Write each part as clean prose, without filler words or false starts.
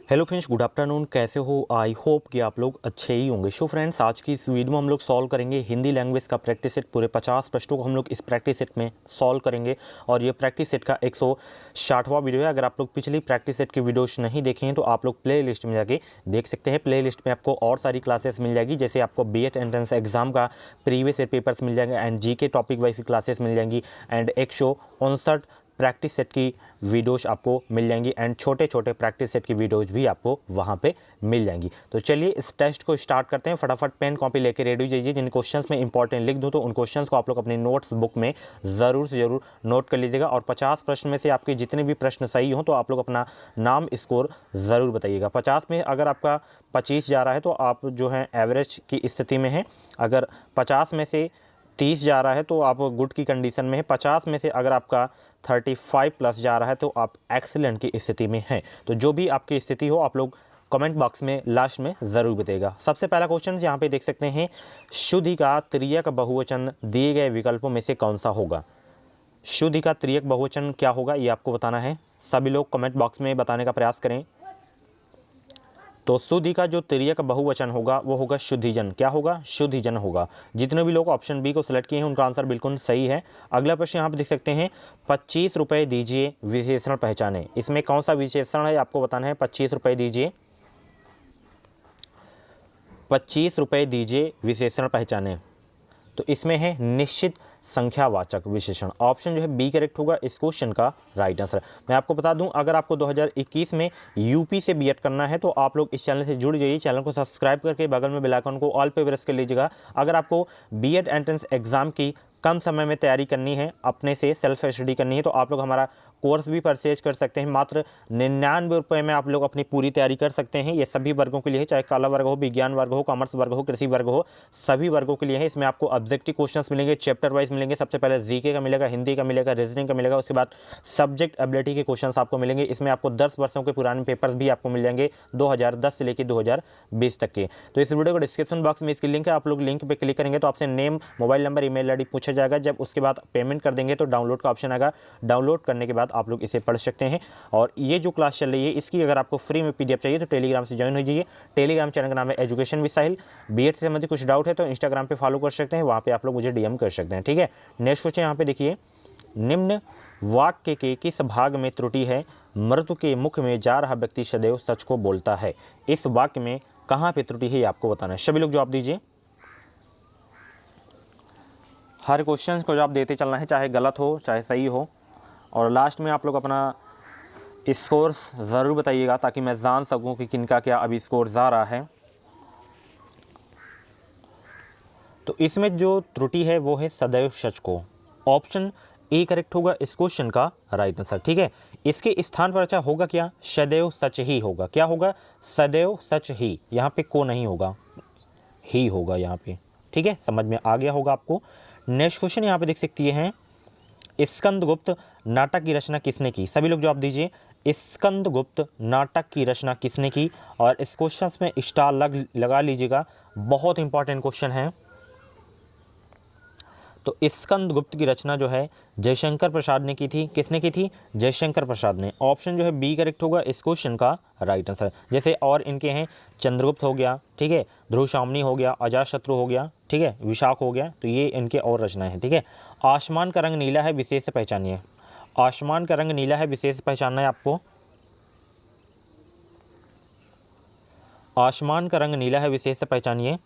Hello friends, good afternoon. कैसे हो? I hope कि आप लोग अच्छे ही होंगे। सो फ्रेंड्स, आज की इस वीडियो में हम लोग सॉल्व करेंगे हिंदी लैंग्वेज का प्रैक्टिस सेट। पूरे 50 प्रश्नों को हम लोग इस प्रैक्टिस सेट में सॉल्व करेंगे और ये प्रैक्टिस सेट का 160वां वीडियो है। अगर आप लोग पिछली प्रैक्टिस सेट की वीडियोस नहीं देखे हैं तो आप लोग प्ले लिस्ट में जाके देख सकते हैं। प्ले लिस्ट में आपको और सारी क्लासेस मिल जाएगी, जैसे आपको BED एंट्रेंस एग्जाम का प्रीवियस ईयर पेपर्स मिल जाएंगे and GK topic wise classes मिल जाएंगी एंड 159 प्रैक्टिस सेट की वीडियोस आपको मिल जाएंगी एंड छोटे छोटे प्रैक्टिस सेट की वीडियोस भी आपको वहां पे मिल जाएंगी। तो चलिए इस टेस्ट को स्टार्ट करते हैं। फटाफट पेन कॉपी लेके रेडी हो जाइए। जिन क्वेश्चंस में इंपॉर्टेंट लिख दूं तो उन क्वेश्चंस को आप लोग अपनी नोट्स बुक में ज़रूर से ज़रूर नोट कर लीजिएगा और 50 प्रश्न में से आपके जितने भी प्रश्न सही हों तो आप लोग अपना नाम स्कोर ज़रूर बताइएगा। 50 में अगर आपका 25 जा रहा है तो आप जो है एवरेज की स्थिति में है। अगर 50 में से 30 जा रहा है तो आप गुड की कंडीशन में है। 50 में से अगर आपका 35 प्लस जा रहा है तो आप एक्सीलेंट की स्थिति में हैं। तो जो भी आपकी स्थिति हो आप लोग कमेंट बॉक्स में लास्ट में ज़रूर बताइएगा। सबसे पहला क्वेश्चन यहाँ पे देख सकते हैं, शुद्धि का त्रियक बहुवचन दिए गए विकल्पों में से कौन सा होगा? शुद्धि का त्रियक बहुवचन क्या होगा ये आपको बताना है। सभी लोग कमेंट बॉक्स में बताने का प्रयास करें। तो शुद्धि का जो त्रियक बहुवचन होगा वो होगा शुद्धिजन। क्या होगा? शुद्धिजन होगा। जितने भी लोग ऑप्शन बी को सिलेक्ट किए हैं उनका आंसर बिल्कुल सही है। अगला प्रश्न यहाँ पे देख सकते हैं, 25 रुपये दीजिए विशेषण पहचाने। इसमें कौन सा विशेषण है आपको बताना है। 25 रुपये दीजिए, 25 रुपये दीजिए विशेषण पहचाने। तो इसमें है निश्चित संख्यावाचक विशेषण। ऑप्शन जो है बी करेक्ट होगा इस क्वेश्चन का राइट आंसर। मैं आपको बता दूं, अगर आपको 2021 में यूपी से BED करना है तो आप लोग इस चैनल से जुड़ जाइए। चैनल को सब्सक्राइब करके बगल में बेल आइकन को ऑल पे प्रेस कर लीजिएगा। अगर आपको BED एंट्रेंस एग्जाम की कम समय में तैयारी करनी है, अपने से सेल्फ स्टडी करनी है, तो आप लोग हमारा कोर्स भी परचेज कर सकते हैं। मात्र 99 रुपये में आप लोग अपनी पूरी तैयारी कर सकते हैं। ये सभी वर्गों के लिए है, चाहे कला वर्ग हो, विज्ञान वर्ग हो, कॉमर्स वर्ग हो, कृषि वर्ग हो, सभी वर्गों के लिए है। इसमें आपको ऑब्जेक्टिव क्वेश्चंस मिलेंगे, चैप्टर वाइज मिलेंगे। सबसे पहले GK का मिलेगा, हिंदी का मिलेगा, रीजनिंग का मिलेगा, उसके बाद सब्जेक्ट एबिलिटी के क्वेश्चंस आपको मिलेंगे। इसमें आपको 10 वर्षों के पुराने पेपर्स भी आपको मिल जाएंगे 2010 से लेकर 2020 तक के। तो इस वीडियो को डिस्क्रिप्शन बॉक्स में इसकी लिंक है, आप लोग लिंक पे क्लिक करेंगे तो आपसे name, mobile number, email ID पूछा जाएगा। जब उसके बाद पेमेंट कर देंगे तो डाउनलोड का ऑप्शन आएगा। डाउनलोड करने के बाद आप लोग इसे पढ़ सकते हैं। और ये जो क्लास चल रही है इसकी अगर आपको फ्री में PDF चाहिए तो टेलीग्राम से ज्वाइन हो जाइए। टेलीग्राम चैनल का नाम है एजुकेशन विद साहिल। BED से संबंधित कुछ डाउट है तो इंस्टाग्राम पे फॉलो कर सकते हैं, वहाँ पे आप लोग मुझे DM कर सकते हैं। ठीक है, नेक्स्ट क्वेश्चन यहाँ पे देखिए, निम्न वाक्य के किस भाग में त्रुटि है? मृत्यु के मुख में जा रहा व्यक्ति सदैव सच को बोलता है। इस वाक्य में कहाँ पे त्रुटि है ये आपको बताना है। सभी लोग जवाब दीजिए। हर क्वेश्चन को जवाब देते चलना है, चाहे गलत हो चाहे सही हो। और लास्ट में आप लोग अपना स्कोर ज़रूर बताइएगा ताकि मैं जान सकूं कि किनका क्या अभी स्कोर जा रहा है। तो इसमें जो त्रुटि है वो है सदैव सच को। ऑप्शन ए करेक्ट होगा इस क्वेश्चन का राइट आंसर। ठीक है, इसके स्थान पर अच्छा होगा क्या? सदैव सच ही होगा। क्या होगा? सदैव सच ही। यहाँ पे को नहीं होगा, ही होगा यहाँ पे। ठीक है, समझ में आ गया होगा आपको। नेक्स्ट क्वेश्चन यहाँ पे देख सकती हैं, स्कंदगुप्त नाटक की रचना किसने की? सभी लोग जवाब दीजिए। स्कंदगुप्त नाटक की रचना किसने की? और इस क्वेश्चन में स्टार लगा लीजिएगा, बहुत इंपॉर्टेंट क्वेश्चन है। तो स्कंदगुप्त की रचना जो है जयशंकर प्रसाद ने की थी। किसने की थी? जयशंकर प्रसाद ने। ऑप्शन जो है बी करेक्ट होगा इस क्वेश्चन का राइट आंसर। जैसे और इनके हैं, चंद्रगुप्त हो गया, ठीक है, ध्रुवशामनी हो गया, अजातशत्रु हो गया, ठीक है, विशाख हो गया। तो ये इनके और रचनाएं हैं। ठीक है, आसमान का रंग नीला है, विशेष से पहचानिए। आसमान का रंग नीला है, विशेष पहचानना है आपको। आसमान का रंग नीला है, विशेष से पहचानिए।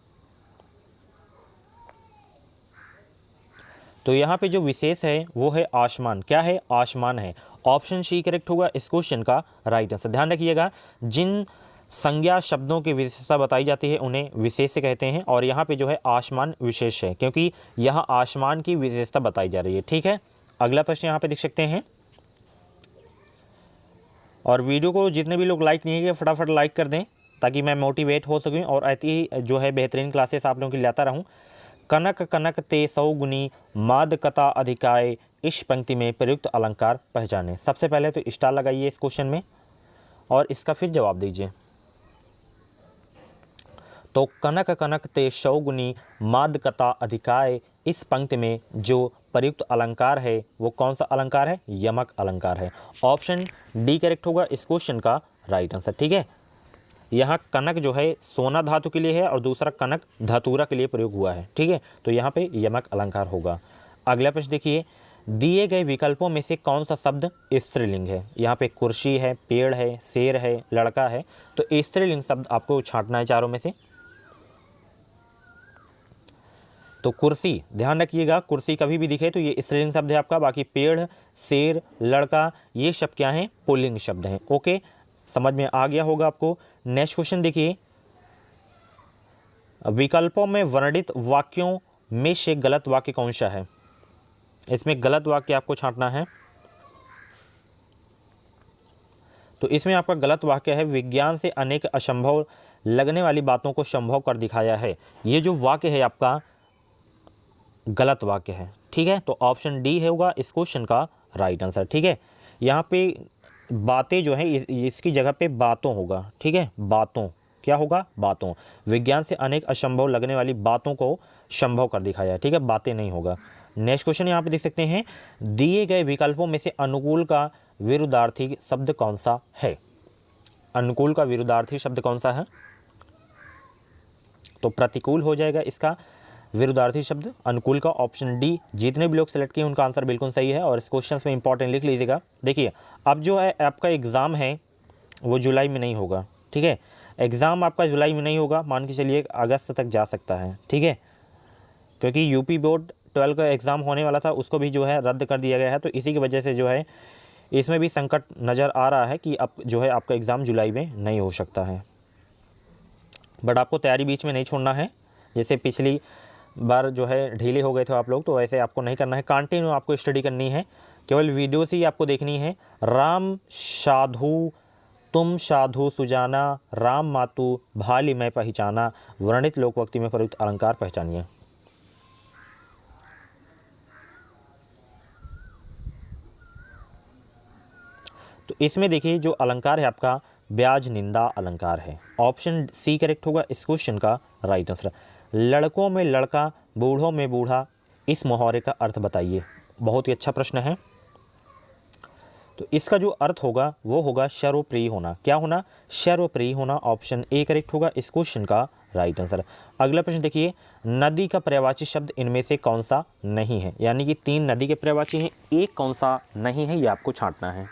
तो यहाँ पे जो विशेष है वो है आसमान। क्या है? आसमान है। ऑप्शन सी करेक्ट होगा इस क्वेश्चन का राइट आंसर। ध्यान रखिएगा, जिन संज्ञा शब्दों की विशेषता बताई जाती है उन्हें विशेष कहते हैं और यहाँ पे जो है आसमान विशेष है, क्योंकि यहाँ आसमान की विशेषता बताई जा रही है। ठीक है, अगला प्रश्न यहाँ पे देख सकते हैं। और वीडियो को जितने भी लोग लाइक नहीं किए फटाफट लाइक कर दें ताकि मैं मोटिवेट हो सकूँ और ऐसी जो है बेहतरीन क्लासेस आप लोगों की लाता रहूँ। कनक कनक ते सौगुनी मादकता अधिकाय, इस पंक्ति में प्रयुक्त अलंकार पहचाने। सबसे पहले तो स्टार लगाइए इस क्वेश्चन में और इसका फिर जवाब दीजिए। तो कनक कनक ते सौगुनी मादकता अधिकाय, इस पंक्ति में जो प्रयुक्त अलंकार है वो कौन सा अलंकार है? यमक अलंकार है। ऑप्शन डी करेक्ट होगा इस क्वेश्चन का राइट आंसर। ठीक है, यहाँ कनक जो है सोना धातु के लिए है और दूसरा कनक धतूरा के लिए प्रयोग हुआ है, ठीक है। तो यहाँ पे यमक अलंकार होगा। अगला प्रश्न देखिए, दिए गए विकल्पों में से कौन सा शब्द स्त्रीलिंग है। यहाँ पे कुर्सी है, पेड़ है, शेर है, लड़का है। तो स्त्रीलिंग शब्द आपको छांटना है चारों में से। तो कुर्सी, ध्यान रखिएगा, कुर्सी कभी भी दिखे तो ये स्त्रीलिंग शब्द है आपका। बाकी पेड़, शेर, लड़का ये शब्द क्या हैं, पुल्लिंग शब्द हैं। ओके, समझ में आ गया होगा आपको। नेक्स्ट क्वेश्चन देखिए, विकल्पों में वर्णित वाक्यों में से गलत वाक्य कौन सा है। इसमें गलत वाक्य आपको छांटना है। तो इसमें आपका गलत वाक्य है, विज्ञान से अनेक असंभव लगने वाली बातों को संभव कर दिखाया है। ये जो वाक्य है आपका गलत वाक्य है, ठीक है। तो ऑप्शन डी होगा इस क्वेश्चन का राइट आंसर, ठीक है। यहाँ पे बातें जो है इसकी जगह पे बातों होगा, ठीक है। बातों क्या होगा, बातों। विज्ञान से अनेक असंभव लगने वाली बातों को संभव कर दिखाया है, ठीक है, बातें नहीं होगा। नेक्स्ट क्वेश्चन यहाँ पे देख सकते हैं, दिए गए विकल्पों में से अनुकूल का विरुद्धार्थी शब्द कौन सा है। अनुकूल का विरुद्धार्थी शब्द कौन सा है। तो प्रतिकूल हो जाएगा इसका विरुद्धार्थी शब्द अनुकूल का, ऑप्शन डी। जितने भी लोग सेलेक्ट किए उनका आंसर बिल्कुल सही है और इस क्वेश्चन में इंपॉर्टेंट लिख लीजिएगा। देखिए, अब जो है आपका एग्ज़ाम है वो जुलाई में नहीं होगा, ठीक है। एग्ज़ाम आपका जुलाई में नहीं होगा, मान के चलिए अगस्त तक जा सकता है, ठीक है। क्योंकि यूपी बोर्ड 12 का एग्ज़ाम होने वाला था, उसको भी जो है रद्द कर दिया गया है। तो इसी की वजह से जो है इसमें भी संकट नज़र आ रहा है कि अब जो है आपका एग्ज़ाम जुलाई में नहीं हो सकता है। बट आपको तैयारी बीच में नहीं छोड़ना है। जैसे पिछली बार जो है ढीले हो गए थे आप लोग, तो वैसे आपको नहीं करना है, कंटिन्यू आपको स्टडी करनी है। केवल वीडियोस ही आपको देखनी है। राम साधु तुम साधु सुजाना, राम मातु भाली मैं पहचाना, वर्णित लोकवक्ति में प्रयुक्त अलंकार पहचानिए। तो इसमें देखिए जो अलंकार है आपका ब्याज निंदा अलंकार है। ऑप्शन सी करेक्ट होगा इस क्वेश्चन का राइट आंसर। लड़कों में लड़का, बूढ़ों में बूढ़ा, इस मुहावरे का अर्थ बताइए। बहुत ही अच्छा प्रश्न है। तो इसका जो अर्थ होगा वो होगा सर्वप्रिय होना। क्या होना, सर्वप्रिय होना। ऑप्शन ए करेक्ट होगा इस क्वेश्चन का राइट आंसर। अगला प्रश्न देखिए, नदी का पर्यायवाची शब्द इनमें से कौन सा नहीं है। यानी कि 3 नदी के पर्यायवाची हैं, एक कौन सा नहीं है, ये आपको छांटना है।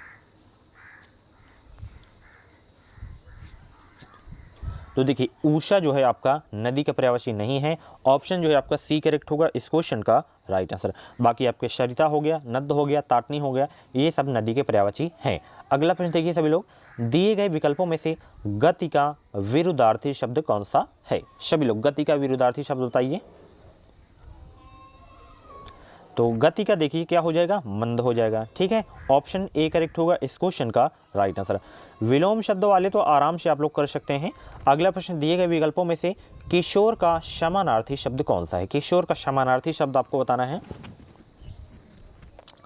तो देखिए, उषा जो है आपका नदी का पर्यायवाची नहीं है। ऑप्शन जो है आपका सी करेक्ट होगा इस क्वेश्चन का राइट आंसर। बाकी आपके सरिता हो गया, नद हो गया, ताटनी हो गया, ये सब नदी के पर्यायवाची हैं। अगला प्रश्न देखिए सभी लोग, दिए गए विकल्पों में से गति का विरुद्धार्थी शब्द कौन सा है। सभी लोग गति का विरुद्धार्थी शब्द बताइए। तो गति का देखिए क्या हो जाएगा, मंद हो जाएगा, ठीक है। ऑप्शन ए करेक्ट होगा इस क्वेश्चन का राइट आंसर। विलोम शब्द वाले तो आराम से आप लोग कर सकते हैं। अगला प्रश्न, दिए गए विकल्पों में से किशोर का समानार्थी शब्द कौन सा है। किशोर का समानार्थी शब्द आपको बताना है।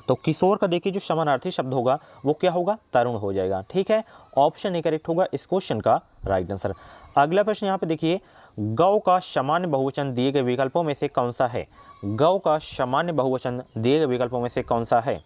तो किशोर का देखिए जो समानार्थी शब्द होगा वो क्या होगा, तरुण हो जाएगा, ठीक है। ऑप्शन ए करेक्ट होगा इस क्वेश्चन का राइट आंसर। अगला प्रश्न यहाँ पे देखिए, गौ का सामान्य बहुवचन दिए गए विकल्पों में से कौन सा है। गौ का सामान्य बहुवचन दिए गए विकल्पों में से कौन सा है।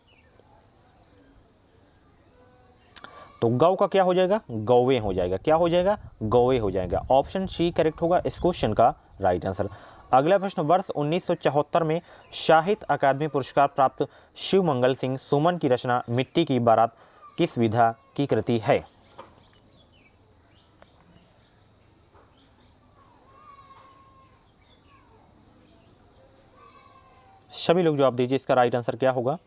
तो गौ का क्या हो जाएगा, गौवे हो जाएगा। क्या हो जाएगा, गौवे हो जाएगा। ऑप्शन सी करेक्ट होगा इस क्वेश्चन का राइट आंसर। अगला प्रश्न, वर्ष 1974 में साहित्य अकादमी पुरस्कार प्राप्त शिवमंगल सिंह सुमन की रचना मिट्टी की बारात किस विधा की कृति है। सभी लोग जवाब दीजिए, इसका राइट आंसर क्या होगा।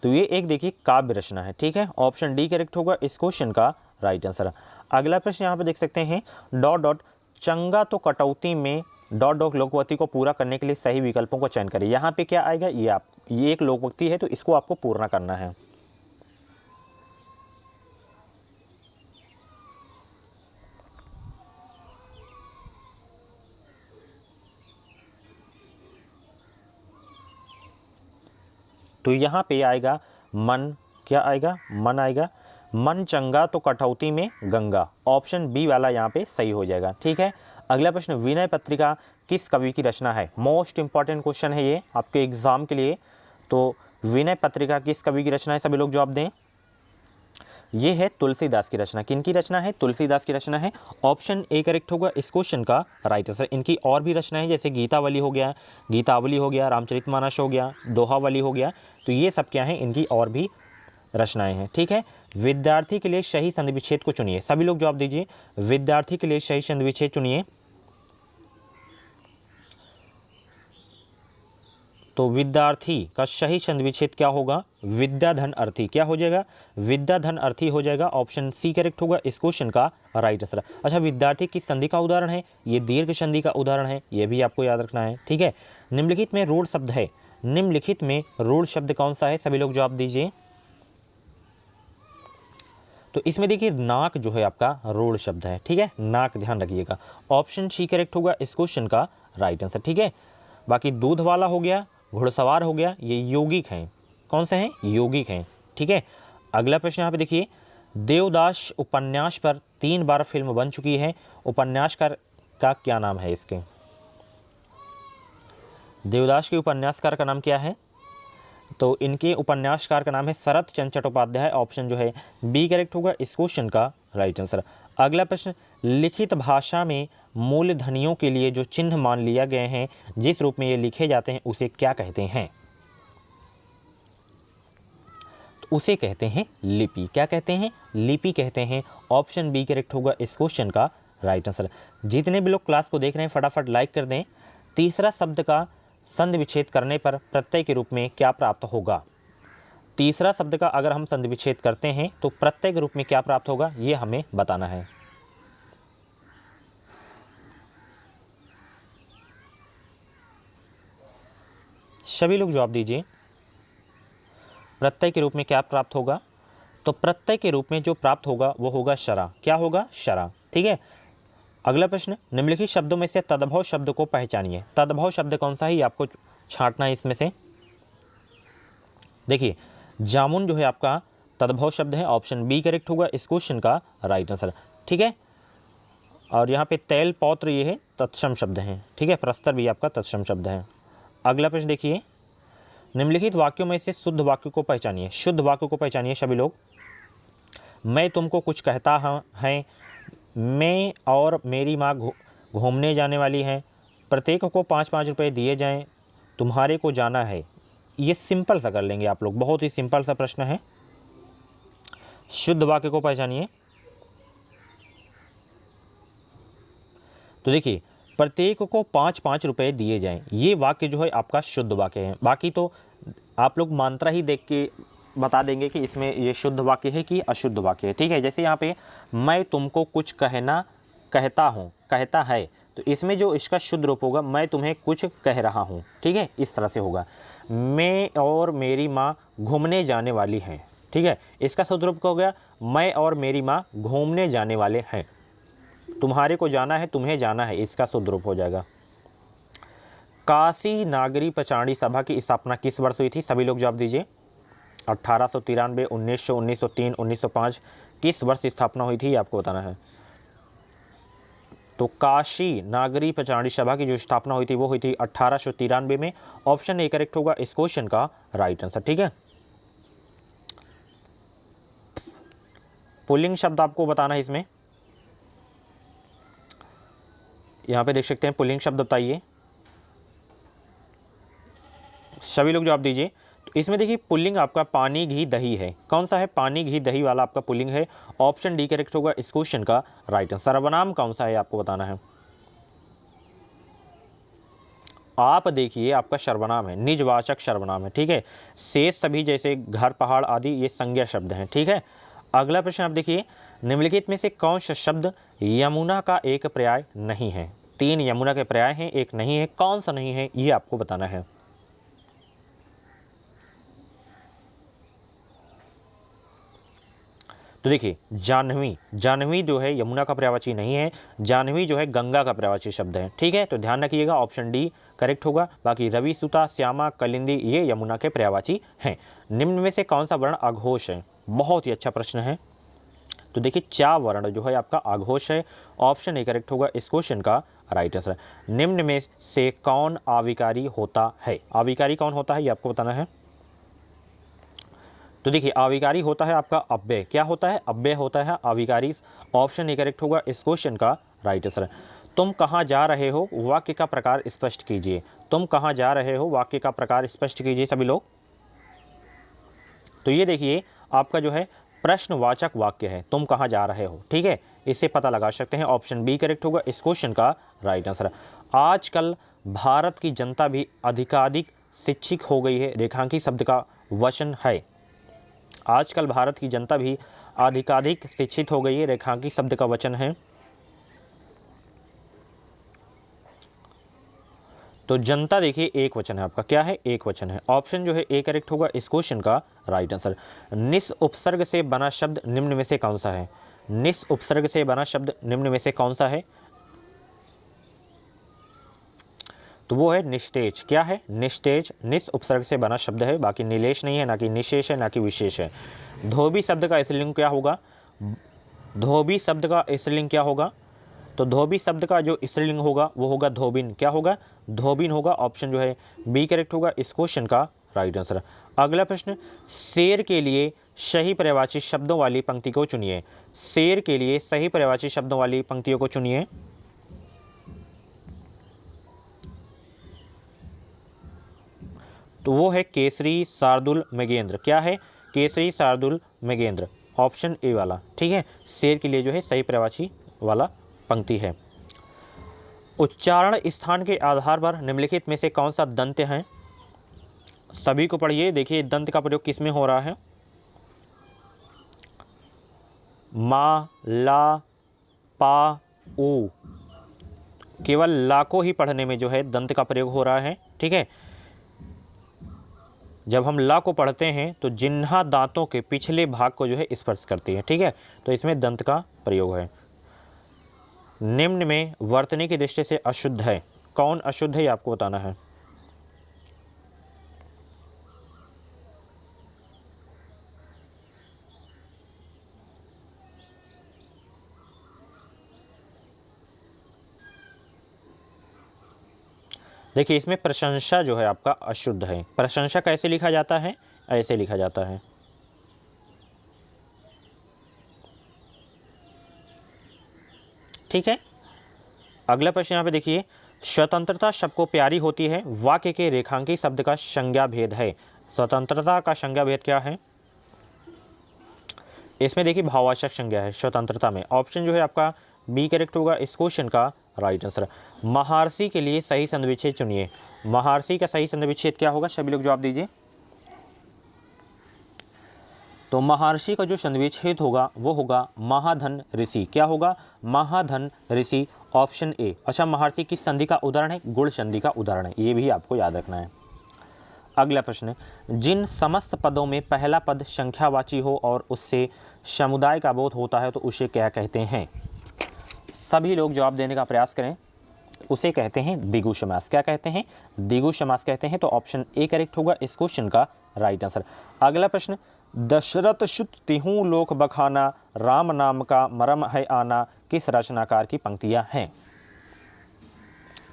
तो ये एक देखिए काव्य रचना है, ठीक है। ऑप्शन डी करेक्ट होगा इस क्वेश्चन का राइट आंसर। अगला प्रश्न यहाँ पे देख सकते हैं, डॉट डॉट चंगा तो कटौती में डॉट डॉट लोकवक्ति को पूरा करने के लिए सही विकल्पों को चयन करें। यहाँ पे क्या आएगा, ये एक लोकवक्ति है तो इसको आपको पूर्ण करना है। तो यहाँ पे आएगा मन, क्या आएगा, मन आएगा। मन चंगा तो कटौती में गंगा। ऑप्शन बी वाला यहाँ पे सही हो जाएगा, ठीक है। अगला प्रश्न, विनय पत्रिका किस कवि की रचना है। मोस्ट इंपॉर्टेंट क्वेश्चन है ये आपके एग्जाम के लिए। तो विनय पत्रिका किस कवि की रचना है, सभी लोग जवाब दें। ये है तुलसीदास की रचना। किनकी रचना है? तुलसीदास की रचना है। ऑप्शन ए करेक्ट होगा इस क्वेश्चन का राइट आंसर। इनकी और भी रचनाएं जैसे गीतावली हो गया, रामचरितमानस हो गया, दोहावली हो गया, तो ये सब क्या है? इनकी और भी रचनाएं हैं। ठीक है, विद्यार्थी के लिए सही संधि विच्छेद को चुनिए। सभी लोग जवाब दीजिए, विद्यार्थी के लिए सही संधि विच्छेद चुनिए। तो विद्यार्थी का सही संधि विच्छेद क्या होगा? विद्याधन अर्थी। क्या हो जाएगा? विद्याधन अर्थी हो जाएगा। ऑप्शन सी करेक्ट होगा इस क्वेश्चन का राइट आंसर। अच्छा, विद्यार्थी किस संधि का उदाहरण है? ये दीर्घ संधि का उदाहरण है, ये भी आपको याद रखना है। ठीक है, निम्नलिखित में रूढ़ शब्द है, निम्नलिखित में रूढ़ शब्द कौन सा है? सभी लोग जवाब दीजिए। तो इसमें देखिए नाक जो है आपका रूढ़ शब्द है। ठीक है, नाक ध्यान रखिएगा। ऑप्शन सी करेक्ट होगा इस क्वेश्चन का राइट आंसर। ठीक है, बाकी दूध वाला हो गया, घुड़सवार हो गया, ये यौगिक हैं। कौन से हैं? यौगिक हैं। ठीक है, अगला प्रश्न यहाँ पे देखिए, देवदास उपन्यास पर 3 बार फिल्म बन चुकी है। उपन्यासकार का क्या नाम है? इसके देवदास के उपन्यासकार का नाम क्या है? तो इनके उपन्यासकार का नाम है शरत चंद्र चट्टोपाध्याय। ऑप्शन जो है बी करेक्ट होगा इस क्वेश्चन का राइट आंसर। अगला प्रश्न, लिखित भाषा में मूलधनियों के लिए जो चिन्ह मान लिया गए हैं, जिस रूप में ये लिखे जाते हैं, उसे क्या कहते हैं? तो उसे कहते हैं लिपि। क्या कहते हैं? लिपि कहते हैं। ऑप्शन बी करेक्ट होगा इस क्वेश्चन का राइट आंसर। जितने भी लोग क्लास को देख रहे हैं फटाफट लाइक कर दें। तीसरा शब्द का संधि विच्छेद करने पर प्रत्यय के रूप में क्या प्राप्त होगा? तीसरा शब्द का अगर हम संधि विच्छेद करते हैं तो प्रत्यय के रूप में क्या प्राप्त होगा, ये हमें बताना है। सभी लोग जवाब दीजिए, प्रत्यय के रूप में क्या प्राप्त होगा? तो प्रत्यय के रूप में जो प्राप्त होगा वो होगा शरा। क्या होगा? शरा। ठीक है, अगला प्रश्न, निम्नलिखित शब्दों में से तद्भव शब्द को पहचानिए। तद्भव शब्द कौन सा है, ये आपको छांटना है इसमें से। देखिए, जामुन जो है आपका तद्भव शब्द है। ऑप्शन बी करेक्ट होगा इस क्वेश्चन का राइट आंसर। ठीक है, और यहाँ पे तैल पौत्र ये है तत्सम शब्द हैं। ठीक है, प्रस्तर भी आपका तत्सम शब्द है। अगला प्रश्न देखिए, निम्नलिखित वाक्यों में से शुद्ध वाक्य को पहचानिए। शुद्ध वाक्य को पहचानिए सभी लोग। मैं तुमको कुछ कहता है, मैं और मेरी माँ घूमने जाने वाली हैं, प्रत्येक को 5-5 रुपये दिए जाएं, तुम्हारे को जाना है। ये सिंपल सा कर लेंगे आप लोग, बहुत ही सिंपल सा प्रश्न है। शुद्ध वाक्य को पहचानिए। तो देखिए, प्रत्येक को 5-5 रुपये दिए जाएं, ये वाक्य जो है आपका शुद्ध वाक्य है। बाकी तो आप लोग मात्रा ही देख के बता देंगे कि इसमें ये शुद्ध वाक्य है कि अशुद्ध वाक्य है। ठीक है, जैसे यहाँ पे मैं तुमको कुछ कहता हूँ, कहता है, तो इसमें जो इसका शुद्ध रूप होगा, मैं तुम्हें कुछ कह रहा हूँ। ठीक है, इस तरह से होगा। मैं और मेरी माँ घूमने जाने वाली हैं। ठीक है, इसका शुद्ध रूप क्या हो गया? मैं और मेरी माँ घूमने जाने वाले हैं। तुम्हारे को जाना है, तुम्हें जाना है, इसका शुद्ध रूप हो जाएगा। काशी नागरी पचाड़ी सभा की स्थापना किस वर्ष हुई थी? सभी लोग जवाब दीजिए। 1893, 1900, 1903, 1905, किस वर्ष स्थापना हुई थी, आपको बताना है। तो काशी नागरी पचाड़ी सभा की जो स्थापना हुई थी वो हुई थी 1893 में। ऑप्शन ए करेक्ट होगा इस क्वेश्चन का राइट आंसर। ठीक है, पुल्लिंग शब्द आपको बताना है इसमें। यहाँ पे देख सकते हैं, पुल्लिंग शब्द बताइए, सभी लोग जवाब दीजिए। तो इसमें देखिए पुल्लिंग आपका पानी घी दही है। कौन सा है? पानी घी दही वाला आपका पुल्लिंग है। ऑप्शन डी करेक्ट होगा इस क्वेश्चन का राइट आंसर। सर्वनाम कौन सा है, आपको बताना है। आप देखिए, आपका सर्वनाम है, निजवाचक सर्वनाम है। ठीक है, शेष सभी जैसे घर पहाड़ आदि ये संज्ञा शब्द हैं। ठीक है, अगला प्रश्न आप देखिए, निम्नलिखित में से कौन सा शब्द यमुना का एक पर्याय नहीं है? 3 यमुना के पर्याय हैं, एक नहीं है। कौन सा नहीं है, ये आपको बताना है। तो देखिए, जाह्नवी जो है यमुना का पर्यायवाची नहीं है। जाह्नवी जो है गंगा का पर्यायवाची शब्द है। ठीक है, तो ध्यान रखिएगा, ऑप्शन डी करेक्ट होगा। बाकी रवि, सुता, श्यामा, कलिंदी ये यमुना के पर्यायवाची हैं। निम्न में से कौन सा वर्ण अघोष है? बहुत ही अच्छा प्रश्न है। तो देखिए, चा वर्ण जो है आपका अघोष है। ऑप्शन ए करेक्ट होगा इस क्वेश्चन का राइट आंसर। निम्न में से कौन अविकारी होता है? अविकारी कौन होता है, ये आपको बताना है। तो देखिए अविकारी होता है आपका अव्यय, क्या होता है, अव्यय होता है अविकारी। ऑप्शन ए करेक्ट होगा इस क्वेश्चन का राइट आंसर। तुम कहाँ जा रहे हो वाक्य का प्रकार स्पष्ट कीजिए। तुम कहाँ जा रहे हो वाक्य का प्रकार स्पष्ट कीजिए सभी लोग। तो ये देखिए आपका जो है प्रश्नवाचक वाक्य है, तुम कहाँ जा रहे हो, ठीक है, इससे पता लगा सकते हैं। ऑप्शन बी करेक्ट होगा इस क्वेश्चन का राइट आंसर। आजकल भारत की जनता भी अधिकाधिक शिक्षित हो गई है, रेखांकित शब्द का वचन है। आजकल भारत की जनता भी अधिकाधिक शिक्षित हो गई है, रेखांकित शब्द का वचन है। तो जनता देखिए एक वचन है आपका, क्या है, एक वचन है। ऑप्शन जो है ए करेक्ट होगा इस क्वेश्चन का राइट आंसर। निस उपसर्ग से बना शब्द निम्न में से कौन सा है। निस उपसर्ग से बना शब्द निम्न में से कौन सा है, तो वो है निस्तेज। क्या है, निस्तेज निस उपसर्ग से बना शब्द है, बाकी नीलेश नहीं है, ना कि निशेष है, ना कि विशेष है। धोबी शब्द का स्त्रीलिंग क्या होगा, धोबी शब्द का स्त्रीलिंग क्या होगा, तो धोबी शब्द का जो स्त्रीलिंग होगा वो होगा धोबिन। क्या होगा, धोबिन होगा। ऑप्शन जो है बी करेक्ट होगा इस क्वेश्चन का राइट आंसर। अगला प्रश्न, शेर के लिए सही पर्यायवाची शब्दों वाली पंक्ति को चुनिए। शेर के लिए सही पर्यायवाची शब्दों वाली पंक्तियों को चुनिए। तो वो है केसरी शार्दुल मृगेंद्र। क्या है, केसरी शार्दुल मृगेंद्र, ऑप्शन ए वाला, ठीक है। शेर के लिए जो है सही पर्यायवाची वाला पंक्ति है। उच्चारण स्थान के आधार पर निम्नलिखित में से कौन सा दंत है, सभी को पढ़िए। देखिए दंत का प्रयोग किस में हो रहा है, मा, ला, पा, ऊ, केवल ला को ही पढ़ने में जो है दंत का प्रयोग हो रहा है, ठीक है। जब हम ला को पढ़ते हैं तो जिन्हा दांतों के पिछले भाग को जो है स्पर्श करती है, ठीक है, तो इसमें दंत का प्रयोग है। निम्न में वर्तनी की दृष्टि से अशुद्ध है, कौन अशुद्ध है ये आपको बताना है। देखिए इसमें प्रशंसा जो है आपका अशुद्ध है। प्रशंसा कैसे लिखा जाता है, ऐसे लिखा जाता है। ठीक है, अगला प्रश्न यहाँ पे देखिए, स्वतंत्रता शब्द को प्यारी होती है, वाक्य के रेखांकित शब्द का संज्ञा भेद है। स्वतंत्रता का संज्ञा भेद क्या है, इसमें देखिए भाववाचक संज्ञा है स्वतंत्रता में। ऑप्शन जो है आपका बी करेक्ट होगा इस क्वेश्चन का राइट आंसर। महर्षि के लिए सही संधिविच्छेद चुनिए। महर्षि का सही संधिविच्छेद क्या होगा, सभी लोग जवाब दीजिए। तो महर्षि का जो संधिविच्छेद होगा वो होगा महाधन ऋषि। क्या होगा, महाधन ऋषि, ऑप्शन ए। अच्छा, महर्षि किस संधि का उदाहरण है, गुण संधि का उदाहरण है, ये भी आपको याद रखना है। अगला प्रश्न, जिन समस्त पदों में पहला पद संख्यावाची हो और उससे समुदाय का बोध होता है तो उसे क्या कहते हैं, सभी लोग जवाब देने का प्रयास करें। उसे कहते हैं द्विगु समास। क्या कहते हैं, द्विगु समास कहते हैं। तो ऑप्शन ए करेक्ट होगा इस क्वेश्चन का राइट आंसर। अगला प्रश्न, दशरथ शुत तिहु लोक बखाना, राम नाम का मरम है आना, किस रचनाकार की पंक्तियां हैं।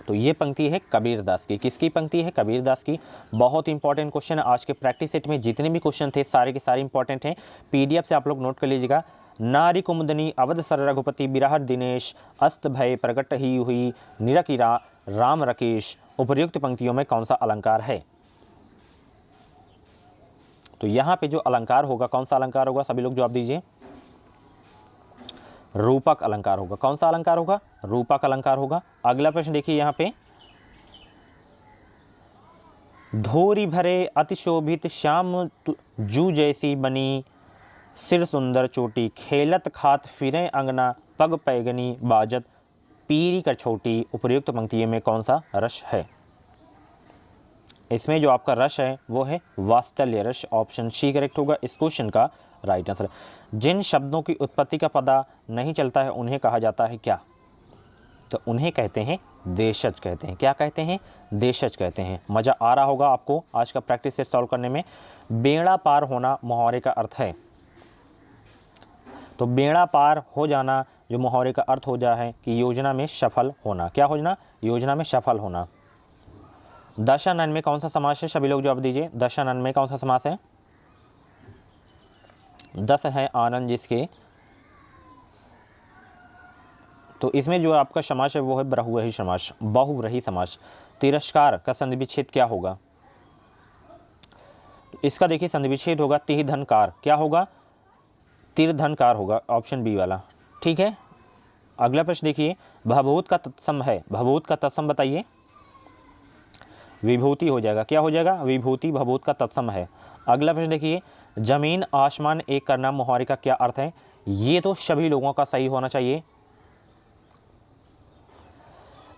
तो ये पंक्ति है कबीरदास की। किसकी पंक्ति है, कबीरदास की। बहुत इंपॉर्टेंट क्वेश्चन है। आज के प्रैक्टिस सेट में जितने भी क्वेश्चन थे सारे के सारे इंपॉर्टेंट हैं। पीडीएफ से आप लोग नोट कर लीजिएगा। नारी कुमुदनी अवध सर रघुपति बिरहर दिनेश, अस्त भय प्रकट ही हुई निरकिरा राम रकेश, उपर्युक्त पंक्तियों में कौन सा अलंकार है। तो यहाँ पे जो अलंकार होगा, कौन सा अलंकार होगा, सभी लोग जवाब दीजिए। रूपक अलंकार होगा। कौन सा अलंकार होगा, रूपक अलंकार होगा। अगला प्रश्न देखिए यहाँ पे, धोरी भरे अतिशोभित श्याम जू जैसी बनी, सिर सुंदर चोटी, खेलत खात फिरे अंगना, पग पैगनी बाजत, पीरी कर छोटी, उपर्युक्त पंक्तियों में कौन सा रस है। इसमें जो आपका रस है वो है वात्सल्य रस। ऑप्शन सी करेक्ट होगा इस क्वेश्चन का राइट आंसर। जिन शब्दों की उत्पत्ति का पता नहीं चलता है उन्हें कहा जाता है क्या, तो उन्हें कहते हैं देशज कहते हैं। क्या कहते हैं, देशज कहते हैं। मज़ा आ रहा होगा आपको आज का प्रैक्टिस सेट सॉल्व करने में। बेड़ा पार होना मुहावरे का अर्थ है। तो बेड़ा पार हो जाना जो मुहावरे का अर्थ हो जाए है कि योजना में सफल होना। क्या होना, योजना में सफल होना। दशानन में कौन सा समास है, सभी लोग जवाब दीजिए। दशानन में कौन सा समास है, 10 हैं आनंद जिसके। तो इसमें जो आपका समास है वो है बहुव्रीहि समास, बहुव्रीहि समास। तिरस्कार का संधि विच्छेद क्या होगा? इसका देखिए संधि विच्छेद होगा तिर्धनकार। क्या होगा? तिर्धनकार होगा, ऑप्शन बी वाला। ठीक है, अगला प्रश्न देखिए, भभूत का तत्सम है, भभूत का तत्सम बताइए। विभूति हो जाएगा। क्या हो जाएगा? विभूति भभूत का तत्सम है। अगला प्रश्न देखिए, जमीन आसमान एक करना मुहावरे का क्या अर्थ है? ये तो सभी लोगों का सही होना चाहिए।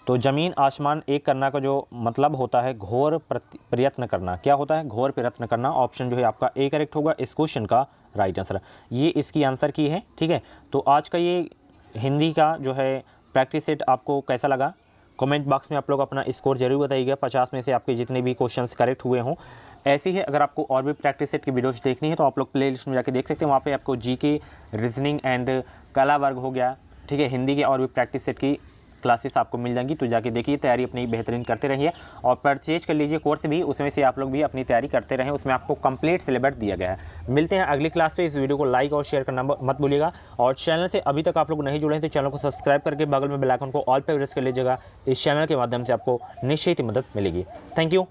तो जमीन आसमान एक करना का जो मतलब होता है घोर प्रयत्न करना। क्या होता है? घोर प्रयत्न करना। ऑप्शन जो है आपका ए करेक्ट होगा इस क्वेश्चन का राइट आंसर। ये इसकी आंसर की है। ठीक है, तो आज का ये हिंदी का जो है प्रैक्टिस सेट आपको कैसा लगा? कमेंट बॉक्स में आप लोग अपना स्कोर जरूर बताइएगा। 50 में से आपके जितने भी क्वेश्चंस करेक्ट हुए हों। ऐसी है, अगर आपको और भी प्रैक्टिस सेट की वीडियोस देखनी है तो आप लोग प्ले लिस्ट में जाके देख सकते हैं। वहाँ पे आपको जीके, रीजनिंग एंड कला वर्ग हो गया, ठीक है, हिंदी के और भी प्रैक्टिस सेट की क्लासेस आपको मिल जाएंगी। तो जाके देखिए, तैयारी अपनी बेहतरीन करते रहिए और परचेज कर लीजिए कोर्स भी, उसमें से आप लोग भी अपनी तैयारी करते रहें। उसमें आपको कंप्लीट सिलेबस दिया गया है। मिलते हैं अगली क्लास पे। इस वीडियो को लाइक और शेयर करना मत भूलिएगा और चैनल से अभी तक आप लोग नहीं जुड़े हैं तो चैनल को सब्सक्राइब करके बगल में बेल आइकन को ऑल पे प्रेस कर लीजिएगा। इस चैनल के माध्यम से आपको निश्चित ही मदद मिलेगी। Thank you.